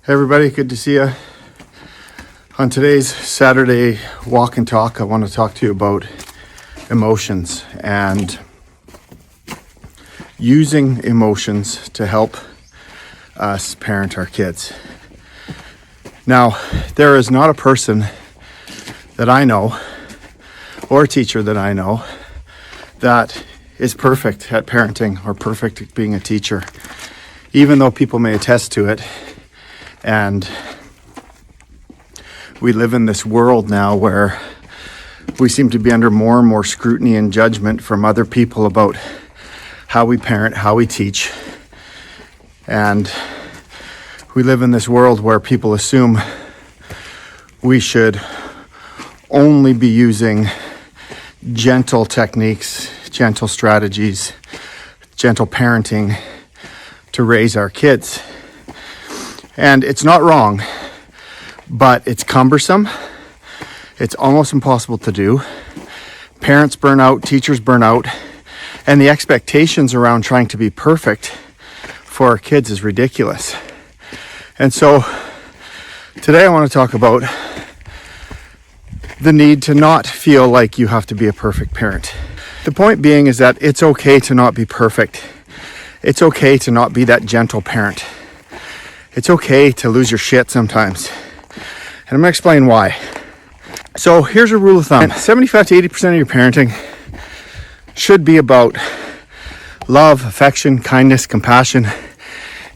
Hey everybody, good to see you. On today's Saturday walk and talk, I want to talk to you about emotions and using emotions to help us parent our kids. Now, there is not a person that I know or a teacher that I know that is perfect at parenting or perfect at being a teacher, even though people may attest to it. And we live in this world now where we seem to be under more and more scrutiny and judgment from other people about how we parent, how we teach. And we live in this world where people assume we should only be using gentle techniques, gentle strategies, gentle parenting to raise our kids. And it's not wrong, but it's cumbersome. It's almost impossible to do. Parents burn out, teachers burn out, and the expectations around trying to be perfect for our kids is ridiculous. And so today I want to talk about the need to not feel like you have to be a perfect parent. The point being is that it's okay to not be perfect. It's okay to not be that gentle parent. It's okay to lose your shit sometimes. And I'm going to explain why. So here's a rule of thumb. 75 to 80% of your parenting should be about love, affection, kindness, compassion,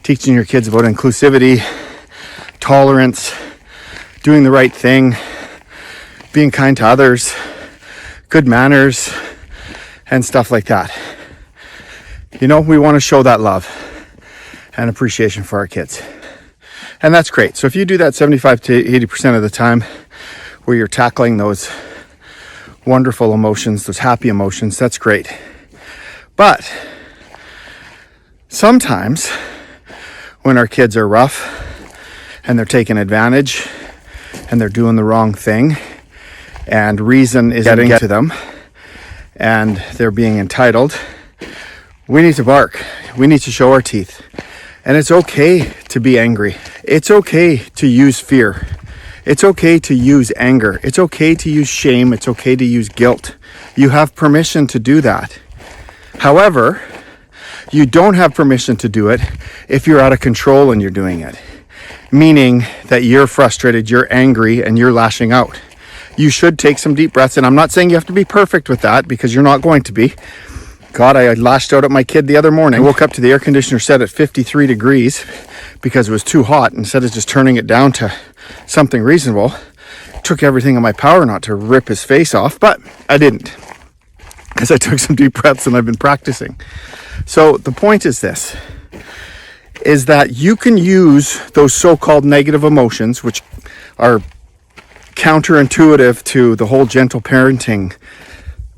teaching your kids about inclusivity, tolerance, doing the right thing, being kind to others, good manners, and stuff like that. You know, we want to show that love and appreciation for our kids. And that's great. So if you do that 75 to 80% of the time where you're tackling those wonderful emotions, those happy emotions, that's great. But sometimes when our kids are rough and they're taking advantage and they're doing the wrong thing and reason is getting to them and they're being entitled, we need to bark. We need to show our teeth. And it's okay to be angry. It's okay to use fear. It's okay to use anger. It's okay to use shame. It's okay to use guilt. You have permission to do that. However, you don't have permission to do it if you're out of control and you're doing it. Meaning that you're frustrated, you're angry, and you're lashing out. You should take some deep breaths. And I'm not saying you have to be perfect with that because you're not going to be. God, I lashed out at my kid the other morning. I woke up to the air conditioner set at 53 degrees because it was too hot. Instead of just turning it down to something reasonable, it took everything in my power not to rip his face off, but I didn't because I took some deep breaths and I've been practicing. So the point is this, is that you can use those so-called negative emotions, which are counterintuitive to the whole gentle parenting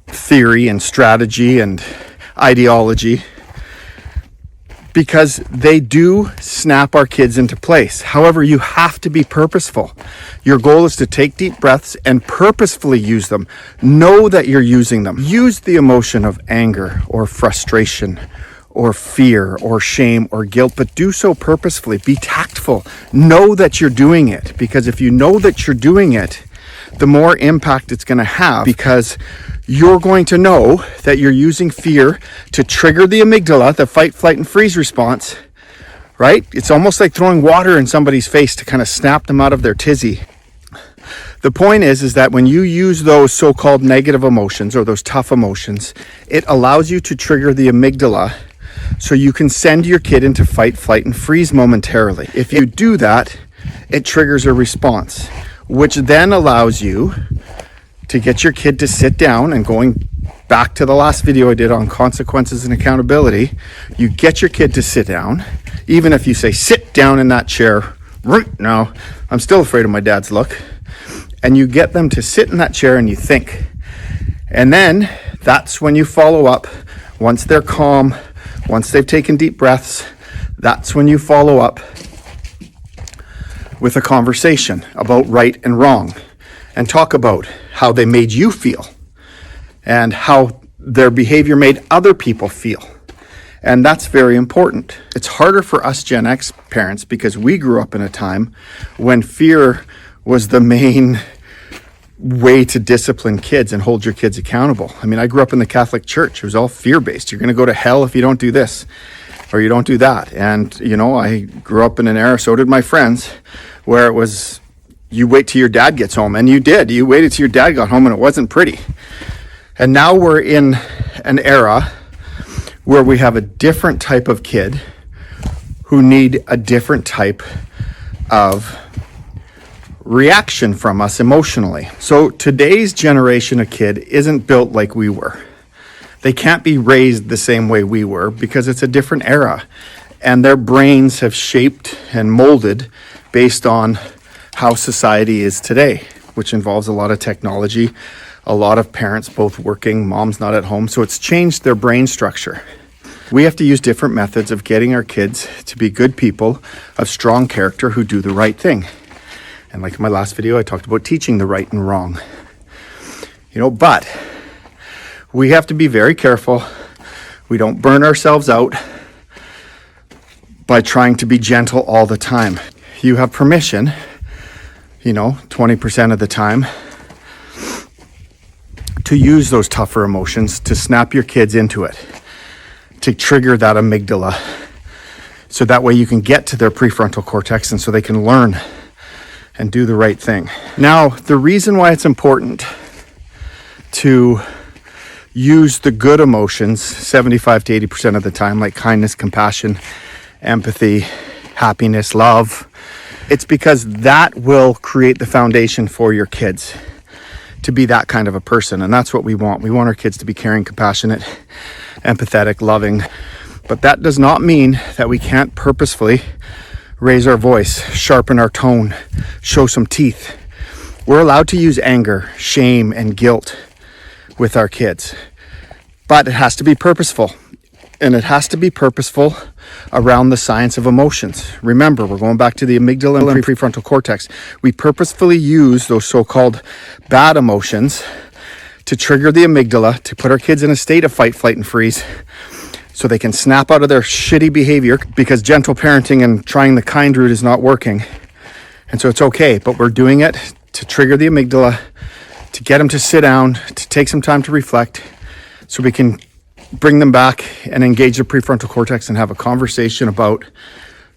theory and strategy and ideology, because they do snap our kids into place. However, you have to be purposeful. Your goal is to take deep breaths and purposefully use them. Know that you're using them. Use the emotion of anger or frustration or fear or shame or guilt, but do so purposefully. Be tactful. Know that you're doing it, because if you know that you're doing it, the more impact it's going to have, because you're going to know that you're using fear to trigger the amygdala, the fight, flight, and freeze response, right? It's almost like throwing water in somebody's face to kind of snap them out of their tizzy. The point is that when you use those so-called negative emotions or those tough emotions, it allows you to trigger the amygdala so you can send your kid into fight, flight, and freeze momentarily. If you do that, it triggers a response, which then allows you to get your kid to sit down. And going back to the last video I did on consequences and accountability, you get your kid to sit down. Even if you say, sit down in that chair right now, I'm still afraid of my dad's look. And you get them to sit in that chair and you think. And then that's when you follow up. Once they're calm, once they've taken deep breaths, that's when you follow up with a conversation about right and wrong, and talk about how they made you feel and how their behavior made other people feel. And that's very important. It's harder for us Gen X parents because we grew up in a time when fear was the main way to discipline kids and hold your kids accountable. I mean, I grew up in the Catholic Church. It was all fear-based. You're going to go to hell if you don't do this or you don't do that. And, I grew up in an era, so did my friends, where it was, you wait till your dad gets home. And you did. You waited till your dad got home and it wasn't pretty. And now we're in an era where we have a different type of kid who need a different type of reaction from us emotionally. So today's generation of kid isn't built like we were. They can't be raised the same way we were because it's a different era. And their brains have shaped and molded based on how society is today, which involves a lot of technology, a lot of parents both working, mom's not at home. So it's changed their brain structure. We have to use different methods of getting our kids to be good people of strong character who do the right thing. And like in my last video, I talked about teaching the right and wrong. But we have to be very careful. We don't burn ourselves out by trying to be gentle all the time. You have permission, 20% of the time, to use those tougher emotions, to snap your kids into it, to trigger that amygdala, so that way you can get to their prefrontal cortex and so they can learn and do the right thing. Now, the reason why it's important to use the good emotions 75 to 80% of the time, like kindness, compassion, empathy, happiness, love, it's because that will create the foundation for your kids to be that kind of a person. And that's what we want. We want our kids to be caring, compassionate, empathetic, loving. But that does not mean that we can't purposefully raise our voice, sharpen our tone, show some teeth. We're allowed to use anger, shame, and guilt with our kids. But it has to be purposeful. And it has to be purposeful around the science of emotions. Remember, we're going back to the amygdala and prefrontal cortex. We purposefully use those so-called bad emotions to trigger the amygdala, to put our kids in a state of fight, flight, and freeze, so they can snap out of their shitty behavior because gentle parenting and trying the kind route is not working. And so it's okay, but we're doing it to trigger the amygdala, to get them to sit down, to take some time to reflect, so we can bring them back and engage the prefrontal cortex and have a conversation about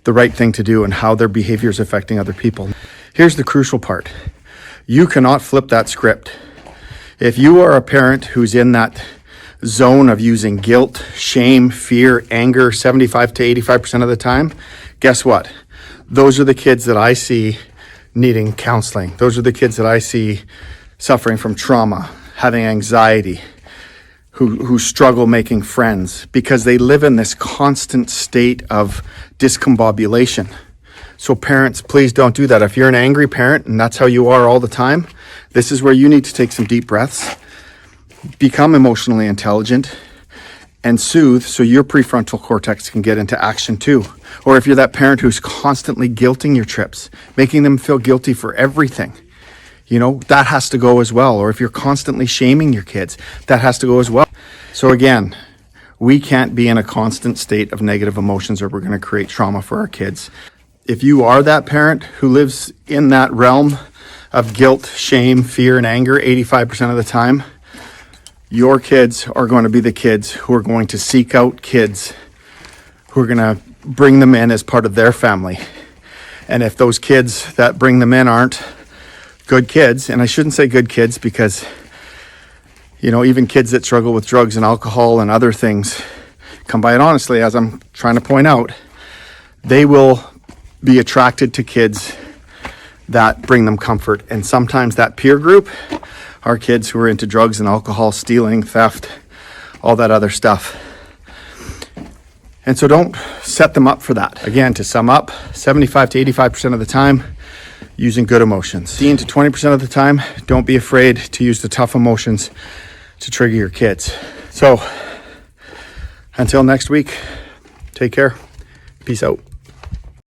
the right thing to do and how their behavior is affecting other people. Here's the crucial part. You cannot flip that script. If you are a parent who's in that zone of using guilt, shame, fear, anger 75 to 85% of the time, guess what? Those are the kids that I see needing counseling. Those are the kids that I see suffering from trauma, having anxiety, who struggle making friends because they live in this constant state of discombobulation. So parents, please don't do that. If you're an angry parent and that's how you are all the time, this is where you need to take some deep breaths, become emotionally intelligent, and soothe so your prefrontal cortex can get into action too. Or if you're that parent who's constantly guilting your trips, making them feel guilty for everything, that has to go as well. Or if you're constantly shaming your kids, that has to go as well. So again, we can't be in a constant state of negative emotions or we're going to create trauma for our kids. If you are that parent who lives in that realm of guilt, shame, fear, and anger 85% of the time, your kids are going to be the kids who are going to seek out kids who are going to bring them in as part of their family. And if those kids that bring them in aren't good kids, and I shouldn't say good kids because, even kids that struggle with drugs and alcohol and other things, come by it honestly, as I'm trying to point out, they will be attracted to kids that bring them comfort. And sometimes that peer group are kids who are into drugs and alcohol, stealing, theft, all that other stuff. And so don't set them up for that. Again, to sum up, 75 to 85% of the time, using good emotions. 15 to 20% of the time, don't be afraid to use the tough emotions to trigger your kids. So, until next week, take care. Peace out.